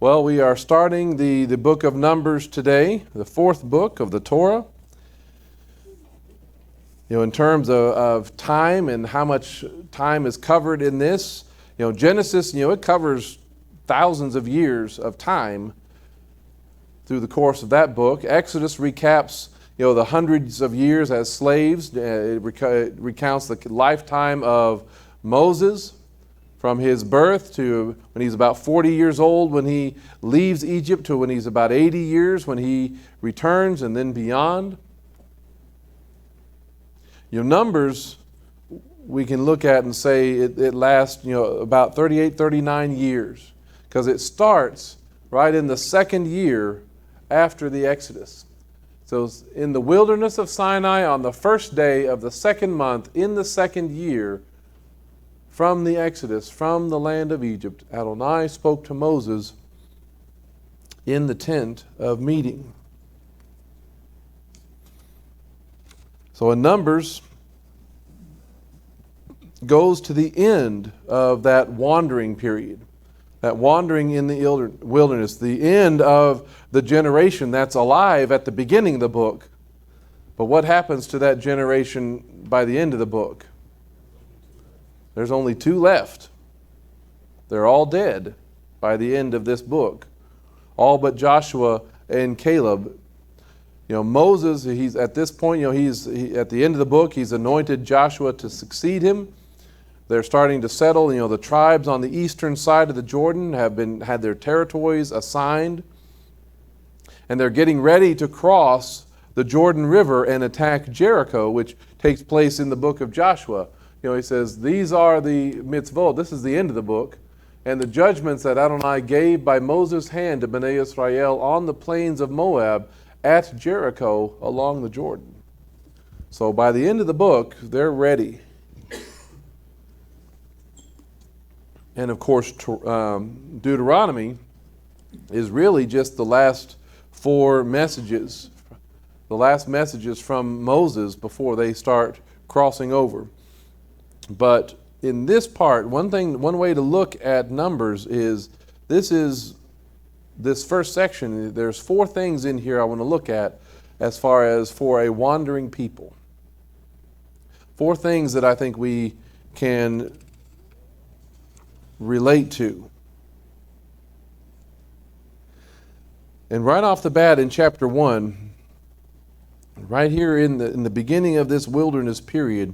Well, we are starting the book of Numbers today, the fourth book of the Torah. In terms of time and how much time is covered in this, Genesis, it covers thousands of years of time through the course of that book. Exodus recaps, the hundreds of years as slaves. It recounts the lifetime of Moses, from his birth to when he's about 40 years old, when he leaves Egypt, to when he's about 80 years, when he returns, and then beyond. Numbers, we can look at and say it lasts, about 38, 39 years, because it starts right in the second year after the Exodus. So in the wilderness of Sinai, on the first day of the second month, in the second year, from the Exodus, from the land of Egypt, Adonai spoke to Moses in the tent of meeting. So in Numbers goes to the end of that wandering period, that wandering in the wilderness, the end of the generation that's alive at the beginning of the book. But what happens to that generation by the end of the book? There's only two left. They're all dead by the end of this book. All but Joshua and Caleb. Moses, he's at this point, he's at the end of the book, he's anointed Joshua to succeed him. They're starting to settle. The tribes on the eastern side of the Jordan had their territories assigned. And they're getting ready to cross the Jordan River and attack Jericho, which takes place in the book of Joshua. He says, these are the mitzvot. This is the end of the book. And the judgments that Adonai gave by Moses' hand to Bnei Israel on the plains of Moab at Jericho along the Jordan. So by the end of the book, they're ready. And of course, Deuteronomy is really just the last four messages, the last messages from Moses before they start crossing over. But in this part, one way to look at Numbers is this first section. There's four things in here I want to look at as far as for a wandering people. Four things that I think we can relate to. And right off the bat in chapter 1, right here in the beginning of this wilderness period,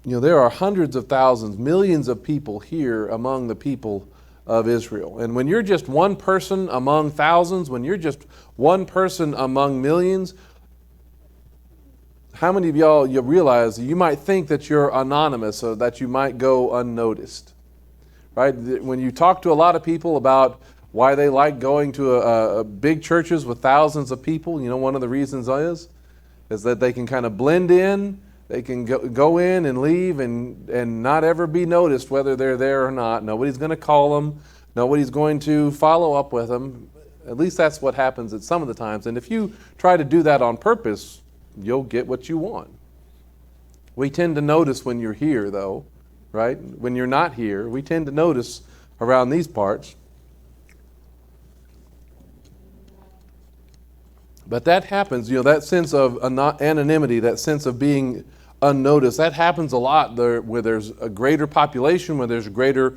there are hundreds of thousands, millions of people here among the people of Israel. And when you're just one person among thousands, when you're just one person among millions, how many of y'all you realize you might think that you're anonymous or that you might go unnoticed? Right? When you talk to a lot of people about why they like going to big churches with thousands of people, one of the reasons is that they can kind of blend in. They can go in and leave and not ever be noticed whether they're there or not. Nobody's going to call them. Nobody's going to follow up with them. At least that's what happens at some of the times. And if you try to do that on purpose, you'll get what you want. We tend to notice when you're here, though, right? When you're not here, we tend to notice around these parts. But that happens, that sense of anonymity, that sense of being unnoticed, that happens a lot there where there's a greater population, where there's greater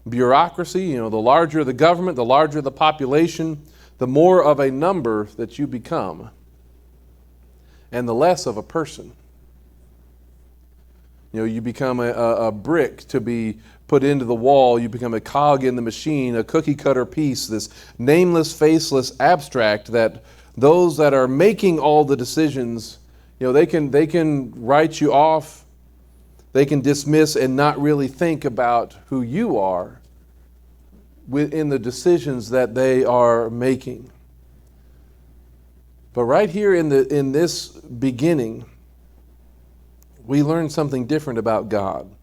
bureaucracy. The larger the government, the larger the population, the more of a number that you become, and the less of a person. You become a brick to be put into the wall. You become a cog in the machine, a cookie cutter piece, this nameless, faceless abstract that those that are making all the decisions, they can write you off. They can dismiss and not really think about who you are within the decisions that they are making. But right here in this beginning, we learn something different about God.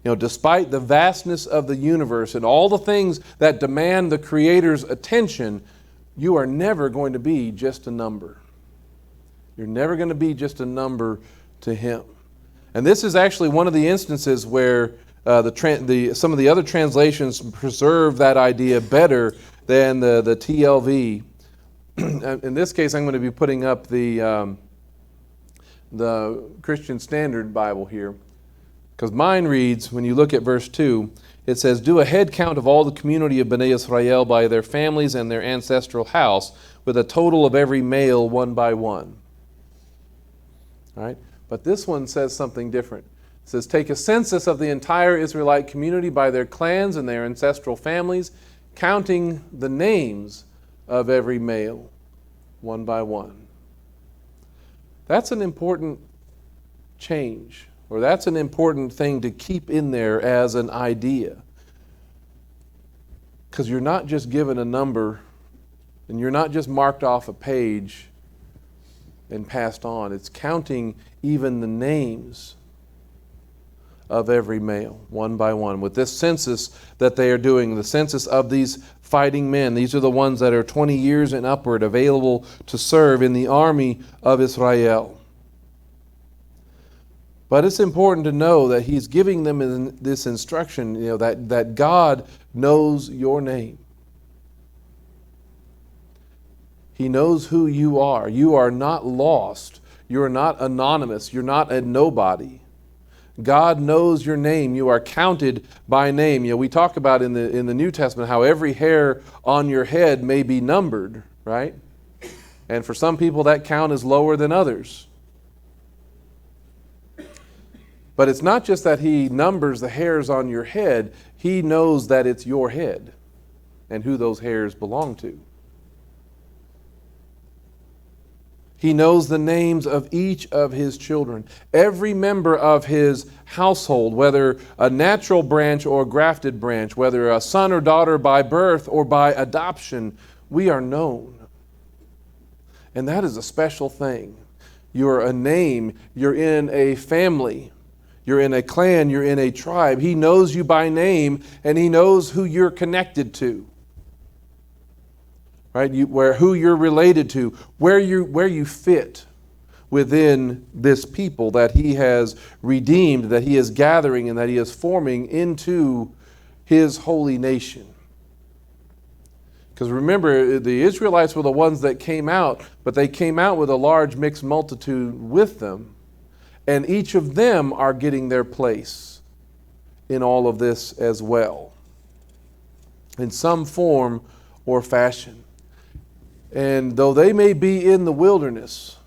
Despite the vastness of the universe and all the things that demand the Creator's attention, you are never going to be just a number. You're never going to be just a number to Him. And this is actually one of the instances where Some of the other translations preserve that idea better than the TLV. In this case, I'm going to be putting up the Christian Standard Bible here, because mine reads, when you look at verse 2, it says, "Do a head count of all the community of Bnei Israel by their families and their ancestral house, with a total of every male one by one." All right? But this one says something different. It says, "Take a census of the entire Israelite community by their clans and their ancestral families, counting the names of every male one by one." That's an important change, or that's an important thing to keep in there as an idea. Because you're not just given a number, and you're not just marked off a page and passed on. It's counting even the names of every male, one by one. With this census that they are doing, the census of these fighting men, these are the ones that are 20 years and upward, available to serve in the army of Israel. But it's important to know that he's giving them this instruction, that God knows your name. He knows who you are. You are not lost. You are not anonymous. You're not a nobody. God knows your name. You are counted by name. We talk about in the New Testament how every hair on your head may be numbered, right? And for some people that count is lower than others. But it's not just that he numbers the hairs on your head. He knows that it's your head and who those hairs belong to. He knows the names of each of his children. Every member of his household, whether a natural branch or a grafted branch, whether a son or daughter by birth or by adoption, we are known. And that is a special thing. You're a name. You're in a family. You're in a clan. You're in a tribe. He knows you by name, and he knows who you're connected to. Right? Who you're related to, where you fit within this people that he has redeemed, that he is gathering, and that he is forming into his holy nation. Because remember, the Israelites were the ones that came out, but they came out with a large mixed multitude with them. And each of them are getting their place in all of this as well, in some form or fashion. And though they may be in the wilderness,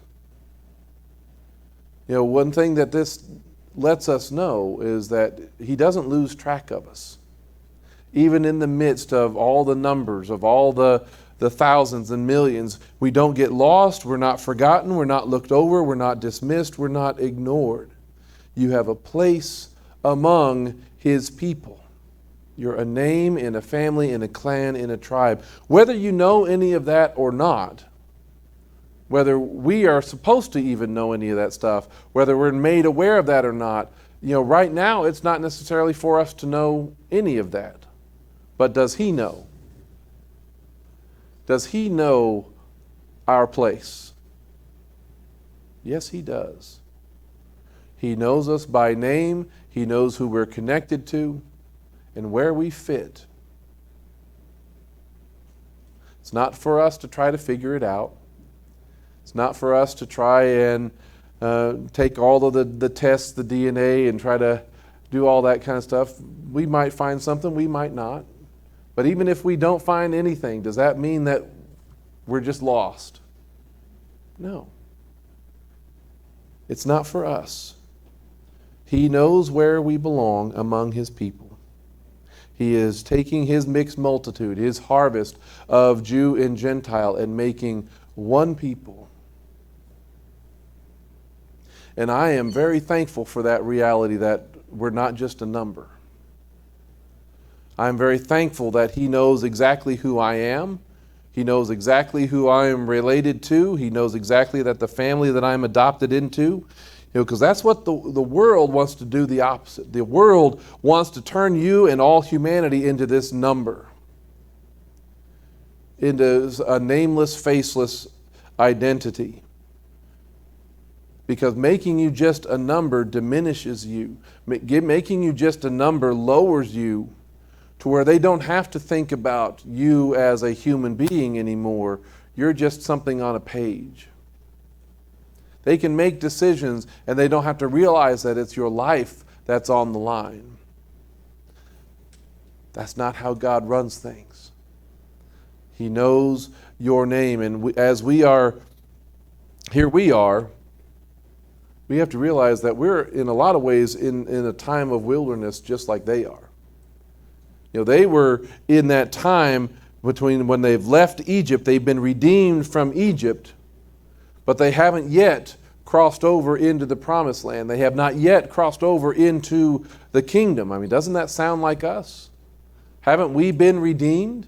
one thing that this lets us know is that he doesn't lose track of us. Even in the midst of all the numbers, of all the thousands and millions, we don't get lost, we're not forgotten, we're not looked over, we're not dismissed, we're not ignored. You have a place among his people. You're a name in a family, in a clan, in a tribe. Whether you know any of that or not, whether we are supposed to even know any of that stuff, whether we're made aware of that or not, right now it's not necessarily for us to know any of that. But does he know? Does he know our place? Yes, he does. He knows us by name. He knows who we're connected to and where we fit. It's not for us to try to figure it out. It's not for us to try and take all of the tests, the DNA, and try to do all that kind of stuff. We might find something, we might not. But even if we don't find anything, does that mean that we're just lost? No. It's not for us. He knows where we belong among his people. He is taking his mixed multitude, his harvest of Jew and Gentile, and making one people. And I am very thankful for that reality that we're not just a number. I'm very thankful that he knows exactly who I am. He knows exactly who I am related to. He knows exactly that the family that I'm adopted into. Because that's what the world wants to do, the opposite. The world wants to turn you and all humanity into this number, into a nameless, faceless identity. Because making you just a number diminishes you. Making you just a number lowers you to where they don't have to think about you as a human being anymore. You're just something on a page. They can make decisions and they don't have to realize that it's your life that's on the line. That's not how God runs things. He knows your name. And as we are, here we are, we have to realize that we're in a lot of ways in a time of wilderness just like they are. You know, they were in that time between when they've left Egypt, they've been redeemed from Egypt, but they haven't yet crossed over into the promised land. They have not yet crossed over into the kingdom. I mean, doesn't that sound like us? Haven't we been redeemed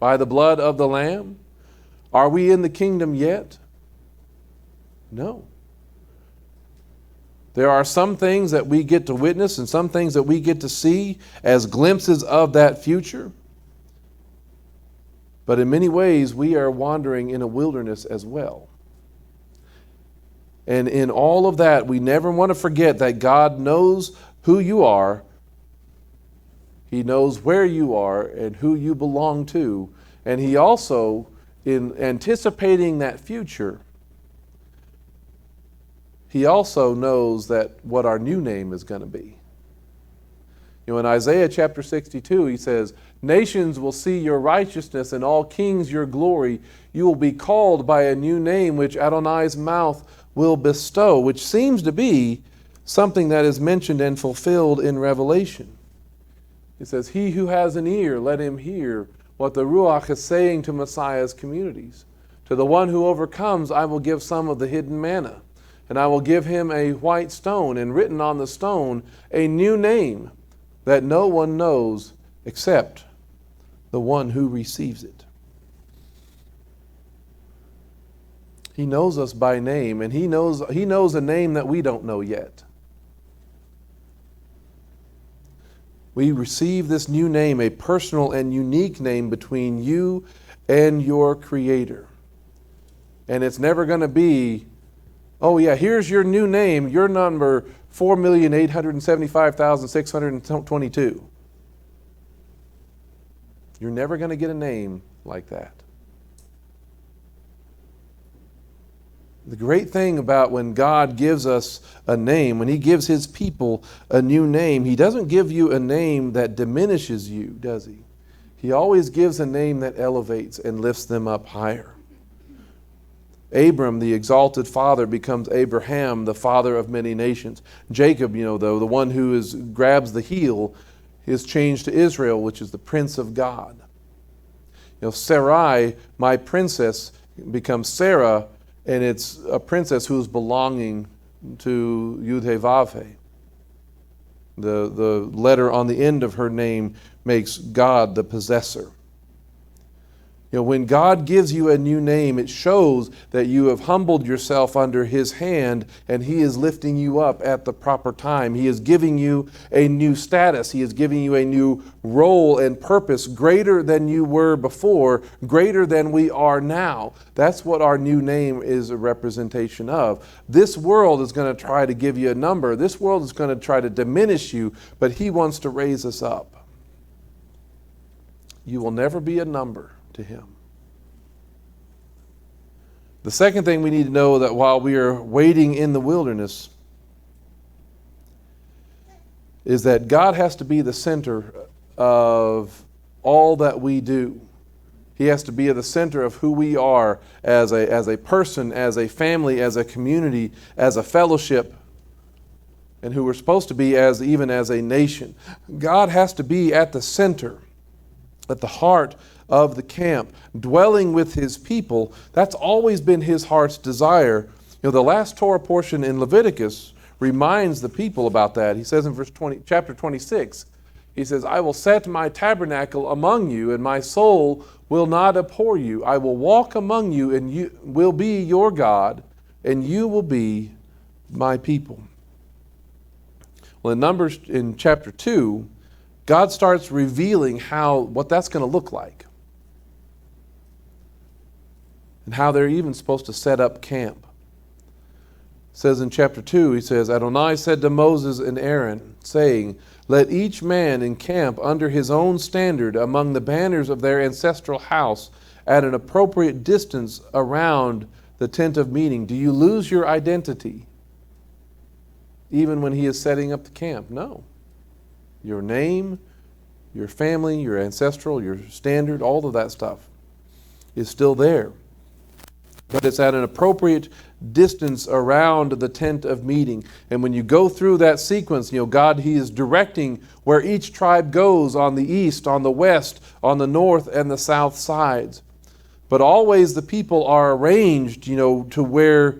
by the blood of the Lamb? Are we in the kingdom yet? No. There are some things that we get to witness and some things that we get to see as glimpses of that future. But in many ways, we are wandering in a wilderness as well. And in all of that, we never want to forget that God knows who you are. He knows where you are and who you belong to. And He also, in anticipating that future, He also knows that what our new name is going to be. You know, in Isaiah chapter 62, He says, "Nations will see your righteousness and all kings your glory. You will be called by a new name which Adonai's mouth will bestow," which seems to be something that is mentioned and fulfilled in Revelation. It says, "He who has an ear, let him hear what the Ruach is saying to Messiah's communities. To the one who overcomes, I will give some of the hidden manna. And I will give him a white stone, and written on the stone a new name that no one knows except the one who receives it." He knows us by name, and He knows a name that we don't know yet. We receive this new name, a personal and unique name between you and your Creator. And it's never going to be, "Oh yeah, here's your new name, your number 4,875,622. You're never going to get a name like that. The great thing about when God gives us a name, when He gives His people a new name, He doesn't give you a name that diminishes you, does He? He always gives a name that elevates and lifts them up higher. Abram, the exalted father, becomes Abraham, the father of many nations. Jacob, the one who grabs the heel, is changed to Israel, which is the Prince of God. Sarai, my princess, becomes Sarah, and it's a princess who's belonging to Yud-Heh-Vav-Heh. The letter on the end of her name makes God the possessor. When God gives you a new name, it shows that you have humbled yourself under His hand, and He is lifting you up at the proper time. He is giving you a new status. He is giving you a new role and purpose greater than you were before, greater than we are now. That's what our new name is a representation of. This world is going to try to give you a number. This world is going to try to diminish you, but He wants to raise us up. You will never be a number to Him. The second thing we need to know, that while we are waiting in the wilderness, is that God has to be the center of all that we do. He has to be at the center of who we are as a person, as a family, as a community, as a fellowship, and who we're supposed to be even as a nation. God has to be at the center, at the heart of the camp, dwelling with His people. That's always been His heart's desire. The last Torah portion in Leviticus reminds the people about that. He says in chapter 26, He says, "I will set my tabernacle among you, and my soul will not abhor you. I will walk among you, and you will be your God, and you will be my people." Well, in Numbers, in chapter 2, God starts revealing what that's going to look like, and how they're even supposed to set up camp. says in chapter 2, he says, Adonai said to Moses and Aaron, saying, let each man encamp under his own standard among the banners of their ancestral house at an appropriate distance around the tent of meeting. Do you lose your identity even when he is setting up the camp? No. Your name, your family, your ancestral, your standard, all of that stuff is still there. But it's at an appropriate distance around the tent of meeting. And when you go through that sequence, God, He is directing where each tribe goes on the east, on the west, on the north, and the south sides. But always the people are arranged, to where,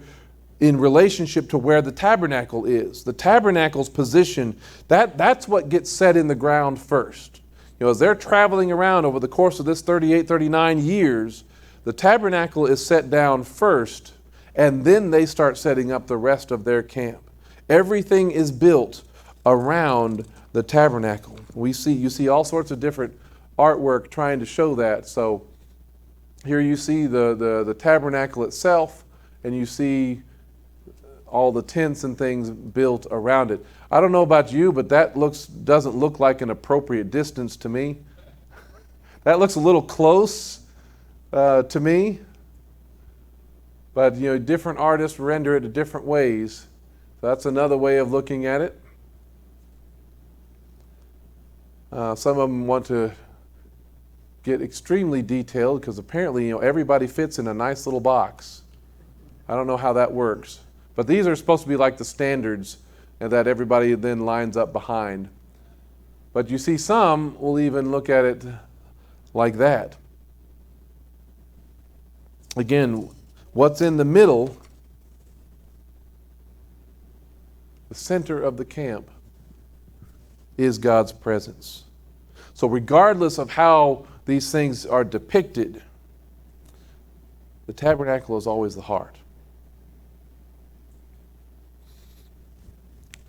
in relationship to where the tabernacle is. The tabernacle's position, that's what gets set in the ground first. As they're traveling around over the course of this 38, 39 years, the tabernacle is set down first, and then they start setting up the rest of their camp. Everything is built around the tabernacle. You see all sorts of different artwork trying to show that. So here you see the tabernacle itself, and you see all the tents and things built around it. I don't know about you, but that doesn't look like an appropriate distance to me. That looks a little close to me. But different artists render it in different ways. So that's another way of looking at it. Some of them want to get extremely detailed because apparently everybody fits in a nice little box. I don't know how that works. But these are supposed to be like the standards and that everybody then lines up behind. But you see some will even look at it like that. Again, what's in the middle, the center of the camp, is God's presence. So regardless of how these things are depicted, the tabernacle is always the heart.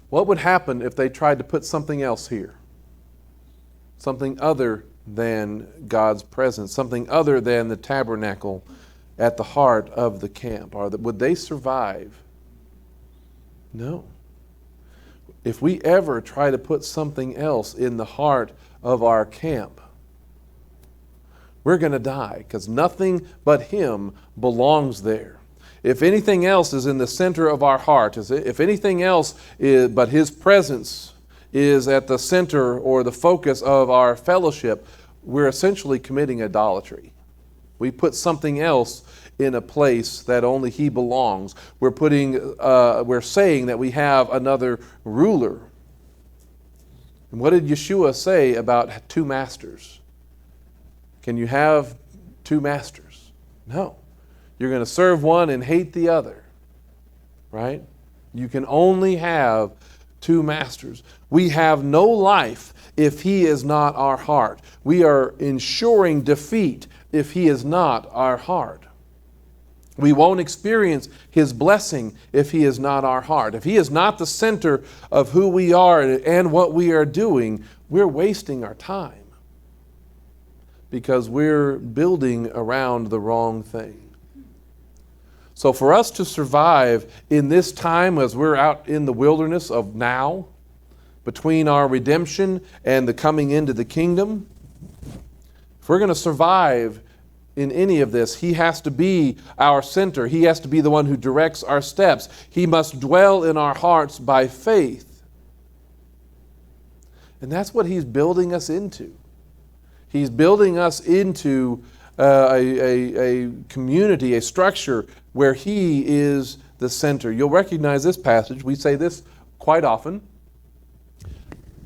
What would happen if they tried to put something else here? Something other than God's presence, something other than the tabernacle at the heart of the camp? Would they survive? No. If we ever try to put something else in the heart of our camp, we're going to die, because nothing but Him belongs there. If anything else is in the center of our heart, if anything else but His presence is at the center or the focus of our fellowship, we're essentially committing idolatry. We put something else in a place that only He belongs. We're saying that we have another ruler. And what did Yeshua say about two masters? Can you have two masters? No. You're going to serve one and hate the other, right? You can only have two masters. We have no life if He is not our heart. We are ensuring defeat if He is not our heart. We won't experience His blessing if He is not our heart. If He is not the center of who we are and what we are doing, we're wasting our time because we're building around the wrong thing. So for us to survive in this time as we're out in the wilderness of now, between our redemption and the coming into the kingdom, if we're going to survive in any of this, He has to be our center. He has to be the one who directs our steps. He must dwell in our hearts by faith. And that's what He's building us into. He's building us into a community, a structure where He is the center. You'll recognize this passage. We say this quite often.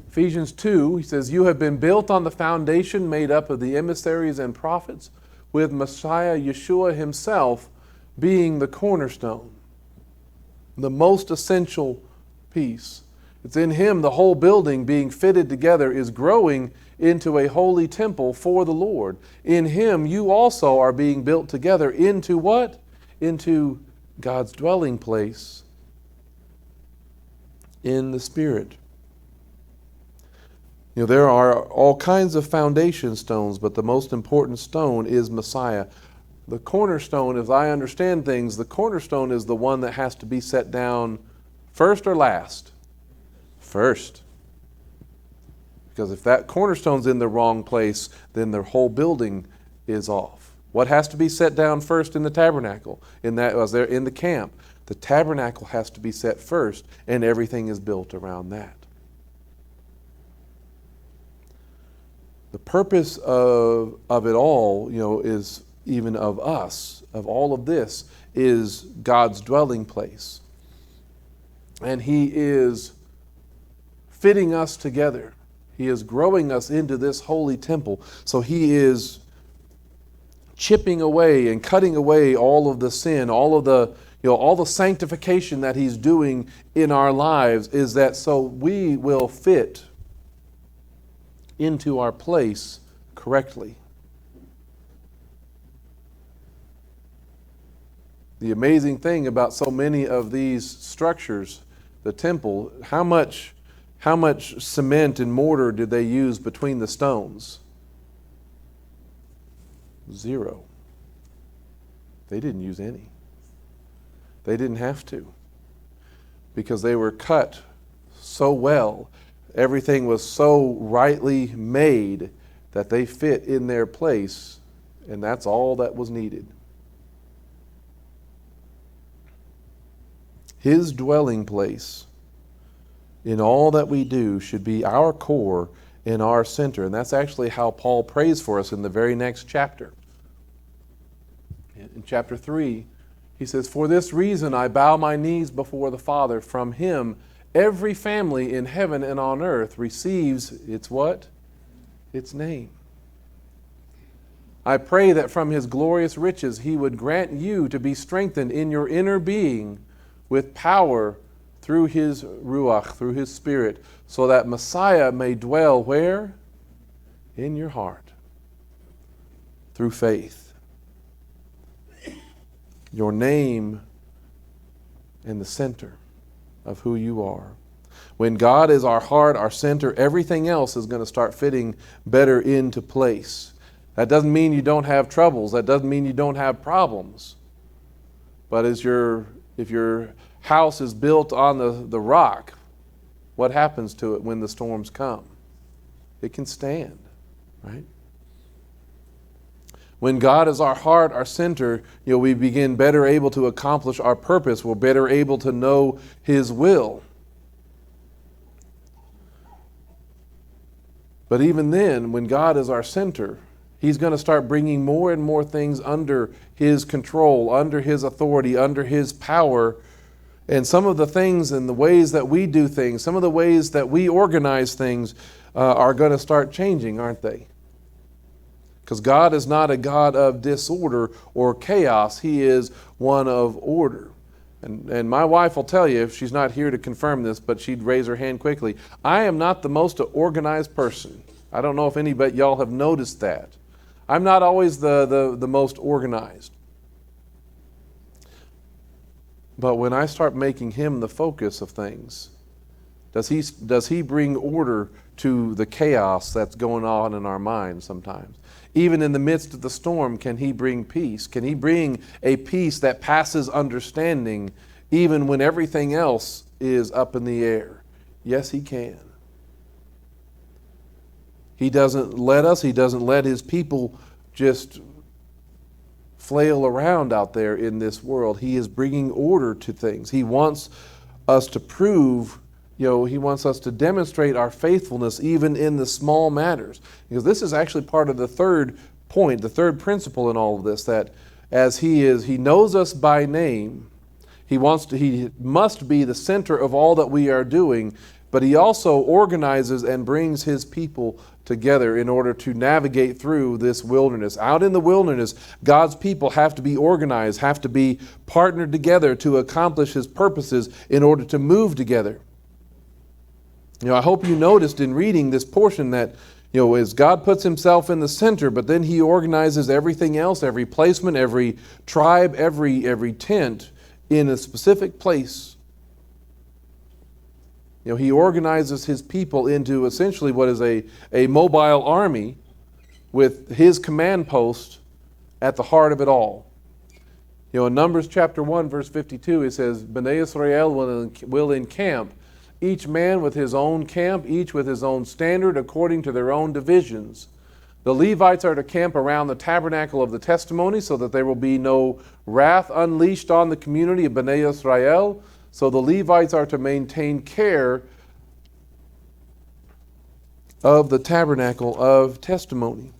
Ephesians 2, he says, you have been built on the foundation made up of the emissaries and prophets, with Messiah Yeshua Himself being the cornerstone, the most essential piece. It's in Him the whole building being fitted together is growing into a holy temple for the Lord. In Him you also are being built together into what? Into God's dwelling place in the Spirit. There are all kinds of foundation stones, but the most important stone is Messiah. The cornerstone, as I understand things, the cornerstone is the one that has to be set down first or last? First. Because if that cornerstone's in the wrong place, then the whole building is off. What has to be set down first in the tabernacle? In the camp, the tabernacle has to be set first, and everything is built around that. The purpose of it all, is even of us, of all of this, is God's dwelling place. And He is fitting us together. He is growing us into this holy temple. So He is chipping away and cutting away all of the sin, all the sanctification that He's doing in our lives, is that so we will fit into our place correctly. The amazing thing about so many of these structures, the temple, how much cement and mortar did they use between the stones? 0. They didn't use any. They didn't have to, because they were cut so well. Everything was so rightly made that they fit in their place, and that's all that was needed. His dwelling place in all that we do should be our core and our center. And that's actually how Paul prays for us in the very next chapter. In chapter 3, he says, "For this reason I bow my knees before the Father. From Him every family in heaven and on earth receives its what? Its name. I pray that from His glorious riches He would grant you to be strengthened in your inner being with power through His Ruach, through His Spirit, so that Messiah may dwell where? In your heart, through faith." Your name in the center of who you are. When God is our heart, our center, everything else is going to start fitting better into place. That doesn't mean you don't have troubles. That doesn't mean you don't have problems. But if your house is built on the rock, what happens to it when the storms come? It can stand, right? When God is our heart, our center, we begin better able to accomplish our purpose. We're better able to know His will. But even then, when God is our center, He's going to start bringing more and more things under His control, under His authority, under His power. And some of the things and the ways that we do things, some of the ways that we organize things are going to start changing, aren't they? Because God is not a God of disorder or chaos. He is one of order. And my wife will tell you, if she's not here to confirm this, but she'd raise her hand quickly, I am not the most organized person. I don't know if anybody, y'all have noticed that. I'm not always the most organized. But when I start making Him the focus of things, does He bring order to the chaos that's going on in our minds sometimes? Even in the midst of the storm, can He bring peace? Can He bring a peace that passes understanding even when everything else is up in the air? Yes, He can. He doesn't let His people just flail around out there in this world. He is bringing order to things. He wants us to prove, He wants us to demonstrate our faithfulness even in the small matters. Because this is actually part of the third point, the third principle in all of this, that as He knows us by name, He must be the center of all that we are doing, but He also organizes and brings His people together in order to navigate through this wilderness. Out in the wilderness, God's people have to be organized, have to be partnered together to accomplish His purposes in order to move together. I hope you noticed in reading this portion that, as God puts Himself in the center, but then He organizes everything else, every placement, every tribe, every tent in a specific place. He organizes His people into essentially what is a mobile army with His command post at the heart of it all. You know, in Numbers chapter 1, verse 52, it says, Bnei Israel will encamp, each man with his own camp, each with his own standard, according to their own divisions. The Levites are to camp around the tabernacle of the testimony, so that there will be no wrath unleashed on the community of Bnei Israel. So the Levites are to maintain care of the tabernacle of testimony.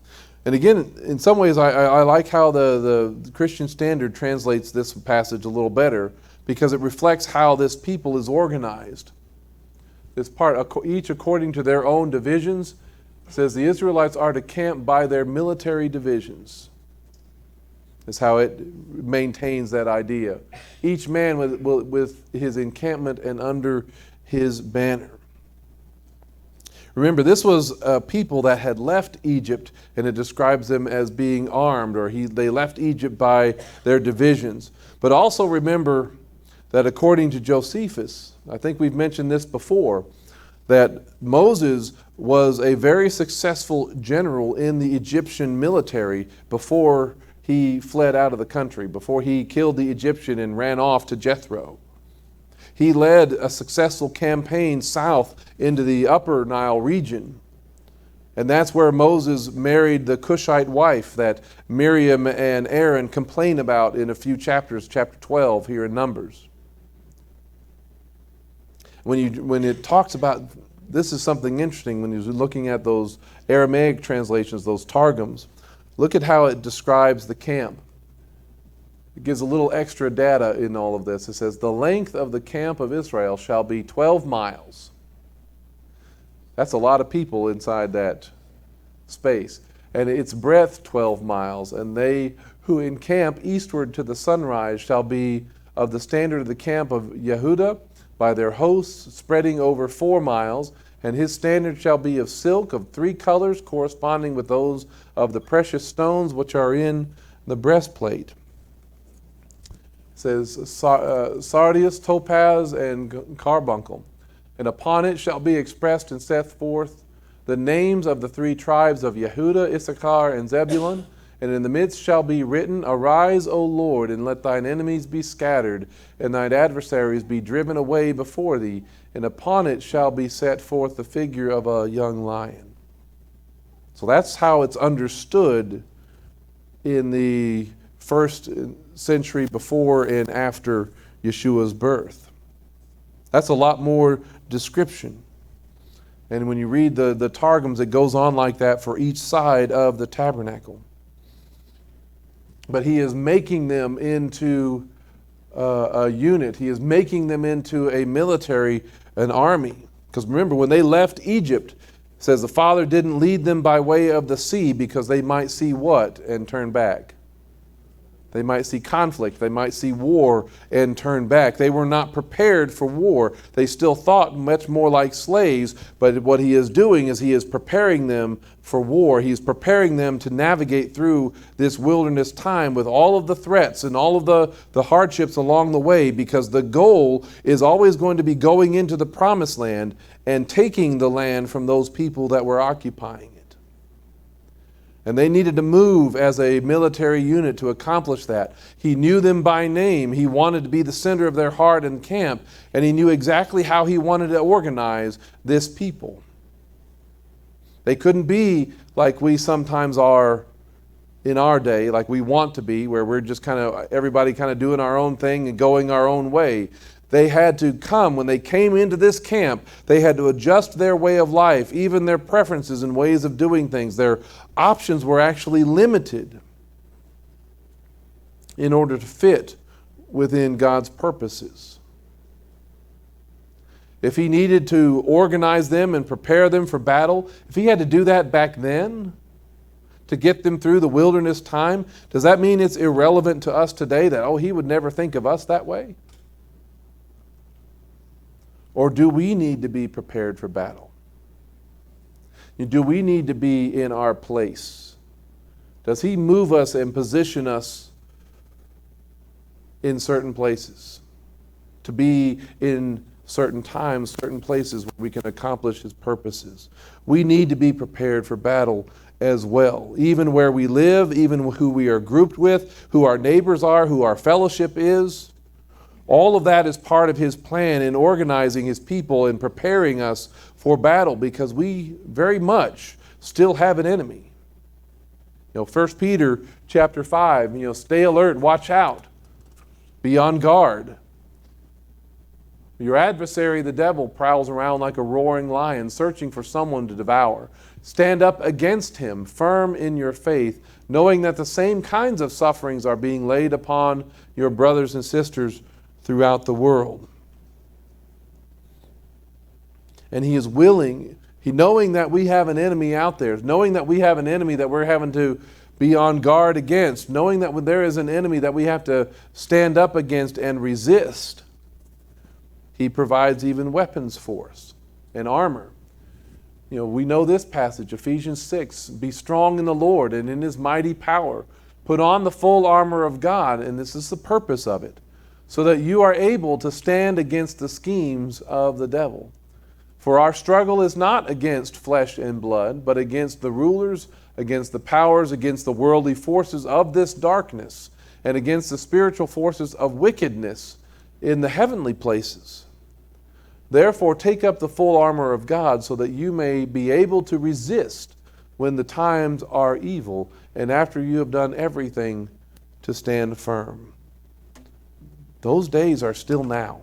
And again, in some ways, I like how the Christian Standard translates this passage a little better, because it reflects how this people is organized. This part, each according to their own divisions, says the Israelites are to camp by their military divisions. That's how it maintains that idea. Each man with his encampment and under his banner. Remember, this was a people that had left Egypt, and it describes them as being armed, or they left Egypt by their divisions. But also remember that according to Josephus, I think we've mentioned this before, that Moses was a very successful general in the Egyptian military before he fled out of the country, before he killed the Egyptian and ran off to Jethro. He led a successful campaign south into the upper Nile region. And that's where Moses married the Cushite wife that Miriam and Aaron complain about in a few chapters, chapter 12 here in Numbers. When it talks about, this is something interesting when you're looking at those Aramaic translations, those Targums. Look at how it describes the camp. It gives a little extra data in all of this. It says, the length of the camp of Israel shall be 12 miles. That's a lot of people inside that space. And its breadth 12 miles. And they who encamp eastward to the sunrise shall be of the standard of the camp of Yehuda by their hosts, spreading over 4 miles. And his standard shall be of silk of 3 colors, corresponding with those of the precious stones which are in the breastplate. Says sardius, topaz, and carbuncle. And upon it shall be expressed and set forth the names of the 3 tribes of Yehuda, Issachar, and Zebulun. And in the midst shall be written, Arise, O Lord, and let thine enemies be scattered, and thine adversaries be driven away before thee. And upon it shall be set forth the figure of a young lion. So that's how it's understood in the first century before and after Yeshua's birth. That's a lot more description. And when you read the Targums, it goes on like that for each side of the tabernacle. But he is making them into a unit. He is making them into a military, an army. Because remember, when they left Egypt, it says the Father didn't lead them by way of the sea because they might see what and turn back. They might see conflict. They might see war and turn back. They were not prepared for war. They still thought much more like slaves, but what he is doing is he is preparing them for war. He is preparing them to navigate through this wilderness time with all of the threats and all of the hardships along the way, because the goal is always going to be going into the promised land and taking the land from those people that were occupying it. And they needed to move as a military unit to accomplish that. He knew them by name. He wanted to be the center of their heart and camp, and he knew exactly how he wanted to organize this people. They couldn't be like we sometimes are in our day, like we want to be, where we're just everybody doing our own thing and going our own way. They had to come, when they came into this camp, they had to adjust their way of life, even their preferences and ways of doing things. Their options were actually limited in order to fit within God's purposes. If he needed to organize them and prepare them for battle, if he had to do that back then to get them through the wilderness time, does that mean it's irrelevant to us today that, he would never think of us that way? Or do we need to be prepared for battle? Do we need to be in our place? Does he move us and position us in certain places to be in certain times, certain places where we can accomplish His purposes. We need to be prepared for battle as well. Even where we live, even who we are grouped with, who our neighbors are, who our fellowship is. All of that is part of His plan in organizing His people and preparing us for battle, because we very much still have an enemy. 1 Peter chapter 5, stay alert, watch out, be on guard. Your adversary, the devil, prowls around like a roaring lion, searching for someone to devour. Stand up against him, firm in your faith, knowing that the same kinds of sufferings are being laid upon your brothers and sisters throughout the world. And he is willing, knowing that we have an enemy out there, knowing that we have an enemy that we're having to be on guard against, knowing that there is an enemy that we have to stand up against and resist. He provides even weapons for us and armor. We know this passage, Ephesians 6, be strong in the Lord and in His mighty power. Put on the full armor of God, and this is the purpose of it, so that you are able to stand against the schemes of the devil. For our struggle is not against flesh and blood, but against the rulers, against the powers, against the worldly forces of this darkness, and against the spiritual forces of wickedness in the heavenly places. Therefore, take up the full armor of God so that you may be able to resist when the times are evil, and after you have done everything, to stand firm. Those days are still now.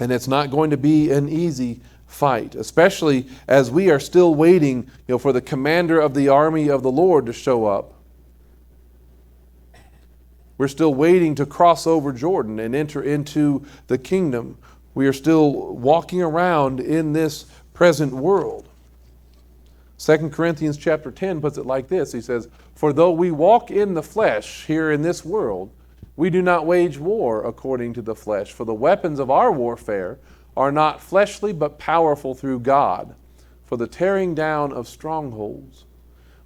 And it's not going to be an easy fight, especially as we are still waiting, for the commander of the army of the Lord to show up. We're still waiting to cross over Jordan and enter into the kingdom. We are still walking around in this present world. 2 Corinthians chapter 10 puts it like this. He says, for though we walk in the flesh here in this world, we do not wage war according to the flesh. For the weapons of our warfare are not fleshly, but powerful through God, for the tearing down of strongholds.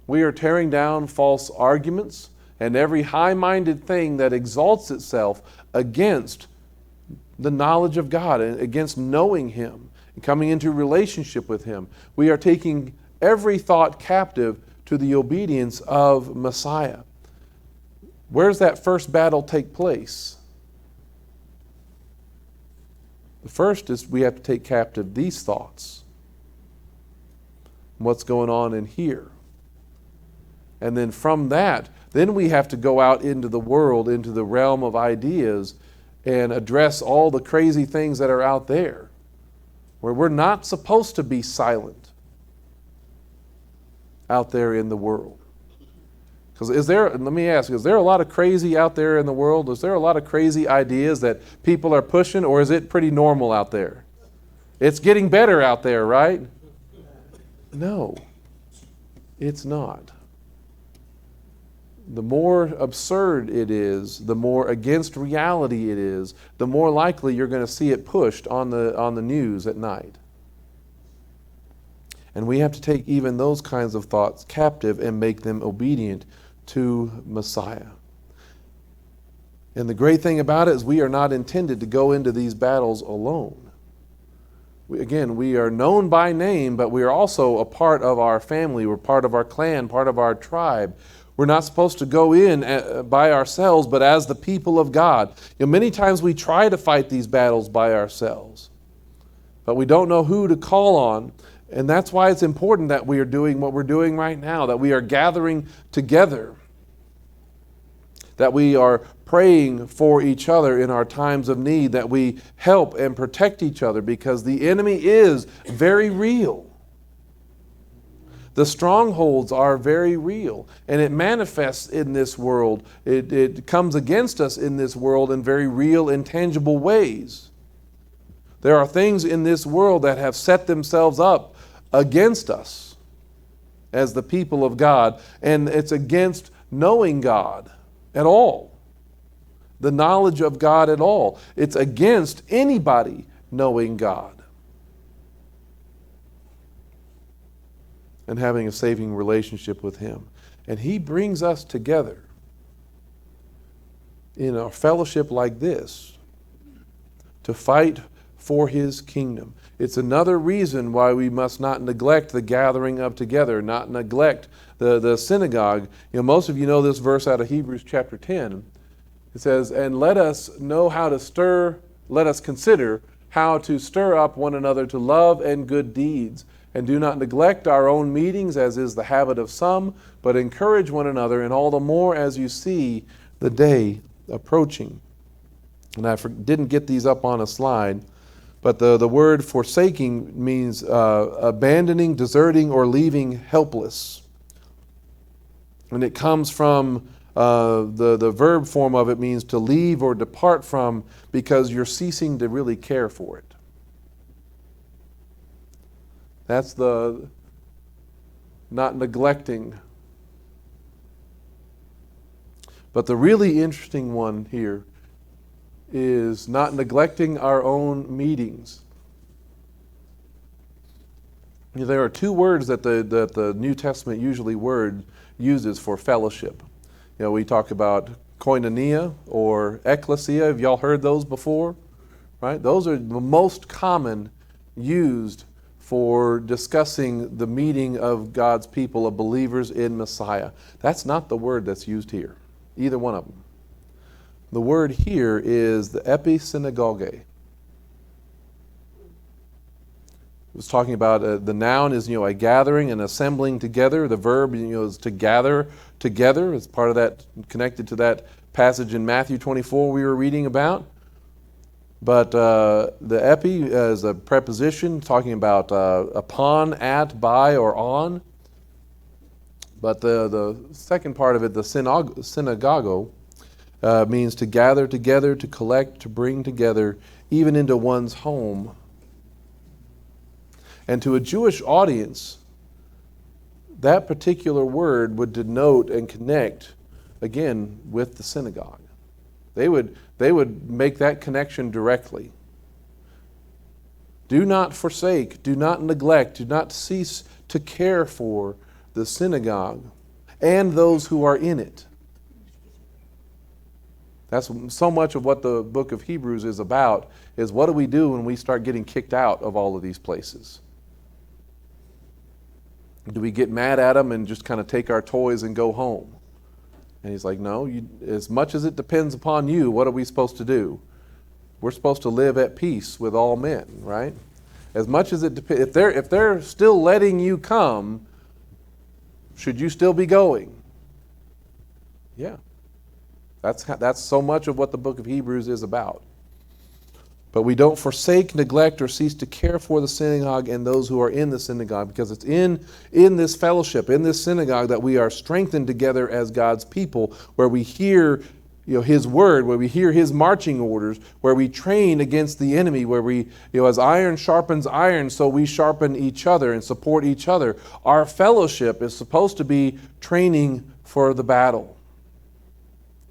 We are tearing down false arguments and every high-minded thing that exalts itself against the knowledge of God and against knowing Him and coming into relationship with Him. We are taking every thought captive to the obedience of Messiah. Where does that first battle take place? The first is we have to take captive these thoughts. What's going on in here? And then from that, then we have to go out into the world, into the realm of ideas, and address all the crazy things that are out there, where we're not supposed to be silent out there in the world. Because let me ask, is there a lot of crazy out there in the world? Is there a lot of crazy ideas that people are pushing, or is it pretty normal out there? It's getting better out there, right? No, it's not. The more absurd it is, the more against reality it is, the more likely you're going to see it pushed on the news at night. And we have to take even those kinds of thoughts captive and make them obedient to Messiah. And the great thing about it is we are not intended to go into these battles alone. We are known by name, but we are also a part of our family. We're part of our clan, part of our tribe. We're not supposed to go in by ourselves, but as the people of God. Many times we try to fight these battles by ourselves, but we don't know who to call on. And that's why it's important that we are doing what we're doing right now, that we are gathering together, that we are praying for each other in our times of need, that we help and protect each other, because the enemy is very real. The strongholds are very real, and it manifests in this world. It comes against us in this world in very real and tangible ways. There are things in this world that have set themselves up against us as the people of God, and it's against knowing God at all, the knowledge of God at all. It's against anybody knowing God and having a saving relationship with Him. And He brings us together in a fellowship like this to fight for his kingdom. It's another reason why we must not neglect the gathering of together, not neglect the synagogue. Most of you know this verse out of Hebrews chapter 10. It says, and let us consider how to stir up one another to love and good deeds, and do not neglect our own meetings, as is the habit of some, but encourage one another, and all the more as you see the day approaching. And I didn't get these up on a slide, but the word forsaking means abandoning, deserting, or leaving helpless. And it comes from the verb form of it means to leave or depart from, because you're ceasing to really care for it. That's the not neglecting. But the really interesting one here is not neglecting our own meetings. There are two words that the New Testament usually uses for fellowship. We talk about koinonia or ecclesia. Have y'all heard those before? Right? Those are the most common used for discussing the meeting of God's people, of believers in Messiah. That's not the word that's used here, either one of them. The word here is the episynagoge. It was talking about the noun is a gathering and assembling together. The verb is to gather together. It's part of that, connected to that passage in Matthew 24 we were reading about. But the epi is a preposition talking about upon, at, by, or on. But the second part of it, the synagogo, means to gather together, to collect, to bring together, even into one's home. And to a Jewish audience, that particular word would denote and connect, again, with the synagogue. They would make that connection directly. Do not forsake, do not neglect, do not cease to care for the synagogue and those who are in it. That's so much of what the book of Hebrews is about, is what do we do when we start getting kicked out of all of these places? Do we get mad at them and just kind of take our toys and go home? And he's like, no, as much as it depends upon you, what are we supposed to do? We're supposed to live at peace with all men, right? As much as it depends, if they're still letting you come, should you still be going? Yeah. That's so much of what the book of Hebrews is about. But we don't forsake, neglect, or cease to care for the synagogue and those who are in the synagogue, because it's in this fellowship, in this synagogue, that we are strengthened together as God's people, where we hear His word, where we hear His marching orders, where we train against the enemy, where we, as iron sharpens iron, so we sharpen each other and support each other. Our fellowship is supposed to be training for the battle.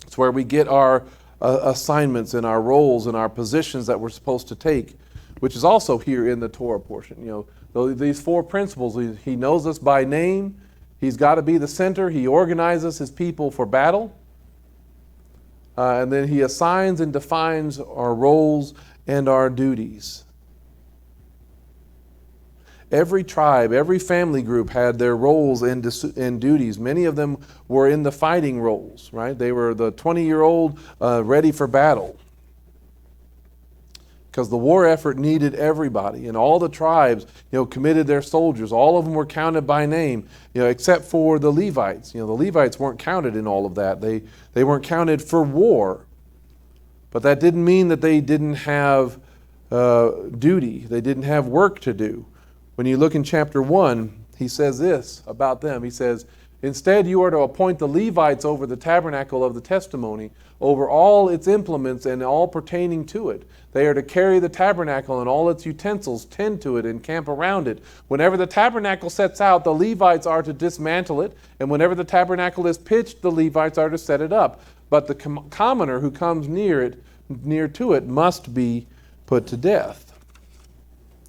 It's where we get our assignments and our roles and our positions that we're supposed to take, which is also here in the Torah portion. These four principles, He knows us by name. He's got to be the center. He organizes His people for battle. And then He assigns and defines our roles and our duties. Every tribe, every family group had their roles and duties. Many of them were in the fighting roles, right? They were the 20-year-old ready for battle. Because the war effort needed everybody. And all the tribes, committed their soldiers. All of them were counted by name, except for the Levites. The Levites weren't counted in all of that. They weren't counted for war. But that didn't mean that they didn't have duty. They didn't have work to do. When you look in chapter 1, he says this about them. He says, instead you are to appoint the Levites over the tabernacle of the testimony, over all its implements and all pertaining to it. They are to carry the tabernacle and all its utensils, tend to it, and camp around it. Whenever the tabernacle sets out, the Levites are to dismantle it, and whenever the tabernacle is pitched, the Levites are to set it up. But the commoner who comes near to it must be put to death.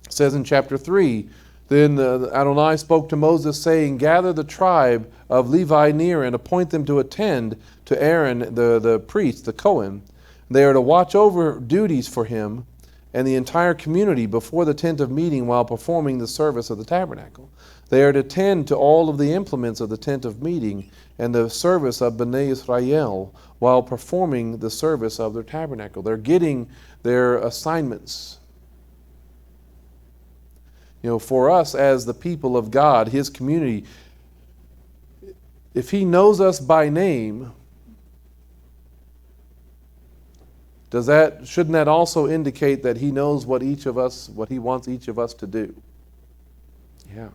It says in chapter 3, then Adonai spoke to Moses, saying, gather the tribe of Levi near and appoint them to attend to Aaron the priest, the Cohen. They are to watch over duties for him and the entire community before the tent of meeting while performing the service of the tabernacle. They are to tend to all of the implements of the tent of meeting and the service of Bnei Israel while performing the service of their tabernacle. They're getting their assignments. For us as the people of God, His community, if He knows us by name, shouldn't that also indicate that He knows what He wants each of us to do? Yeah.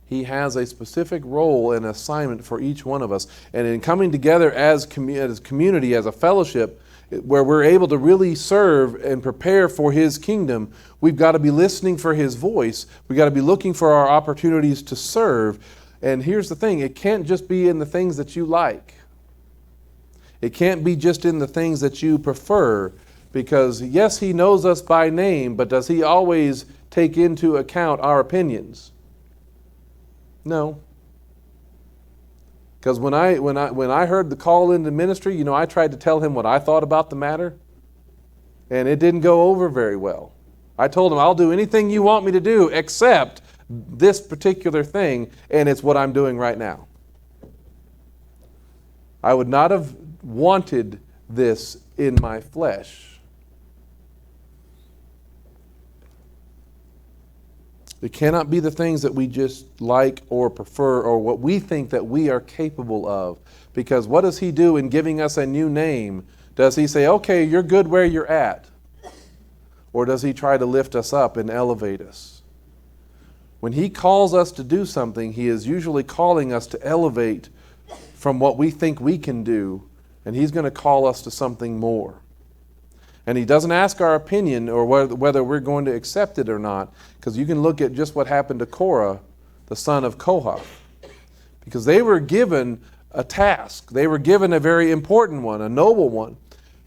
He has a specific role and assignment for each one of us. And in coming together as community, as a fellowship, where we're able to really serve and prepare for His kingdom, we've got to be listening for His voice. We've got to be looking for our opportunities to serve. And here's the thing, it can't just be in the things that you like. It can't be just in the things that you prefer. Because yes, He knows us by name, but does He always take into account our opinions? No. Because when I heard the call into ministry, I tried to tell Him what I thought about the matter, and it didn't go over very well. I told Him, I'll do anything you want me to do except this particular thing, and it's what I'm doing right now. I would not have wanted this in my flesh. It cannot be the things that we just like or prefer or what we think that we are capable of. Because what does He do in giving us a new name? Does He say, okay, you're good where you're at? Or does He try to lift us up and elevate us? When He calls us to do something, He is usually calling us to elevate from what we think we can do, and He's going to call us to something more. And He doesn't ask our opinion or whether we're going to accept it or not, because you can look at just what happened to Korah, the son of Kohath. Because they were given a task. They were given a very important one, a noble one.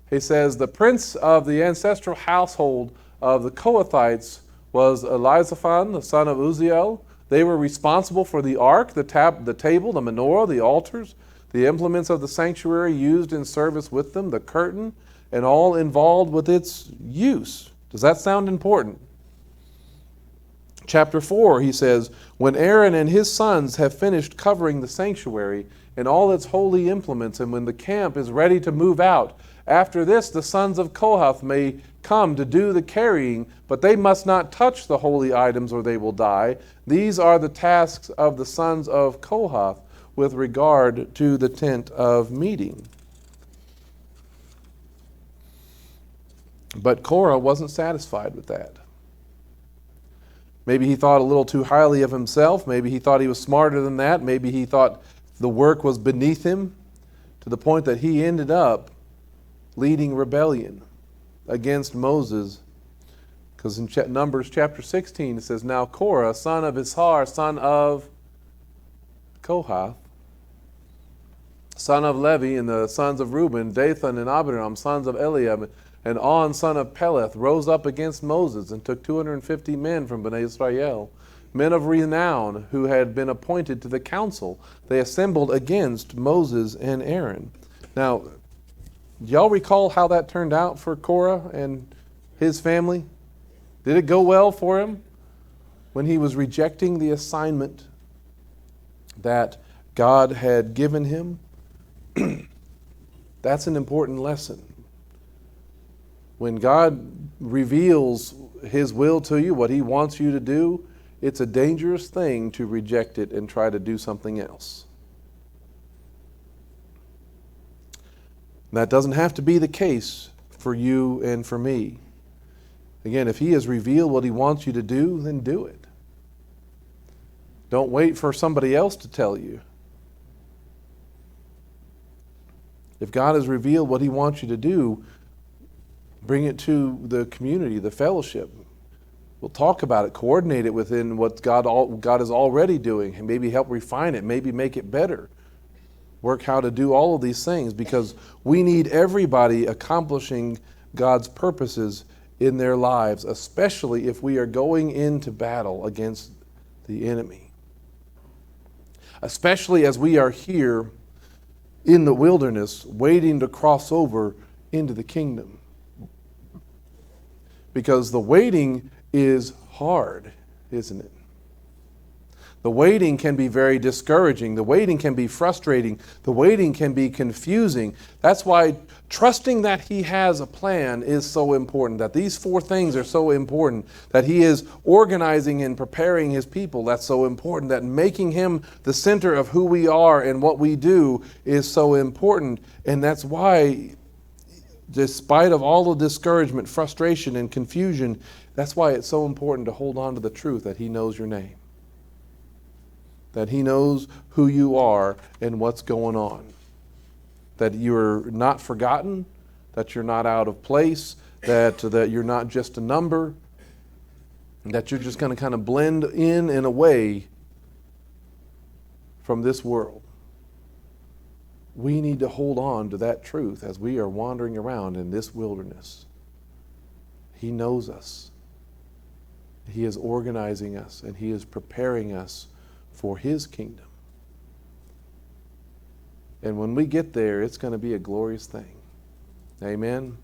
He says the prince of the ancestral household of the Kohathites was Elizaphan, the son of Uzziel. They were responsible for the ark, the table, the menorah, the altars, the implements of the sanctuary used in service with them, the curtain, and all involved with its use. Does that sound important? Chapter 4, he says, when Aaron and his sons have finished covering the sanctuary and all its holy implements, and when the camp is ready to move out, after this the sons of Kohath may come to do the carrying, but they must not touch the holy items or they will die. These are the tasks of the sons of Kohath with regard to the tent of meeting. But Korah wasn't satisfied with that. Maybe he thought a little too highly of himself. Maybe he thought he was smarter than that. Maybe he thought the work was beneath him, to the point that he ended up leading rebellion against Moses. Because in Numbers chapter 16 it says, now Korah, son of Ishar, son of Kohath, son of Levi, and the sons of Reuben, Dathan and Abiram, sons of Eliab, and On, son of Peleth, rose up against Moses and took 250 men from Bnei Israel, men of renown who had been appointed to the council. They assembled against Moses and Aaron. Now, do y'all recall how that turned out for Korah and his family? Did it go well for him when he was rejecting the assignment that God had given him? That's an important lesson. When God reveals His will to you, what He wants you to do, it's a dangerous thing to reject it and try to do something else. That doesn't have to be the case for you and for me. Again, if He has revealed what He wants you to do, then do it. Don't wait for somebody else to tell you. If God has revealed what He wants you to do, bring it to the community, the fellowship. We'll talk about it, coordinate it within what God is already doing, and maybe help refine it, maybe make it better. Work how to do all of these things, because we need everybody accomplishing God's purposes in their lives, especially if we are going into battle against the enemy. Especially as we are here in the wilderness, waiting to cross over into the kingdom. Because the waiting is hard, isn't it? The waiting can be very discouraging. The waiting can be frustrating. The waiting can be confusing. That's why trusting that He has a plan is so important, that these 4 things are so important, that He is organizing and preparing His people. That's so important, that making Him the center of who we are and what we do is so important. And that's why, despite of all the discouragement, frustration, and confusion, that's why it's so important to hold on to the truth that He knows your name. That He knows who you are and what's going on. That you're not forgotten, that you're not out of place, that you're not just a number, that you're just going to kind of blend in and away from this world. We need to hold on to that truth as we are wandering around in this wilderness. He knows us. He is organizing us, and He is preparing us for His kingdom. And when we get there, it's going to be a glorious thing. Amen.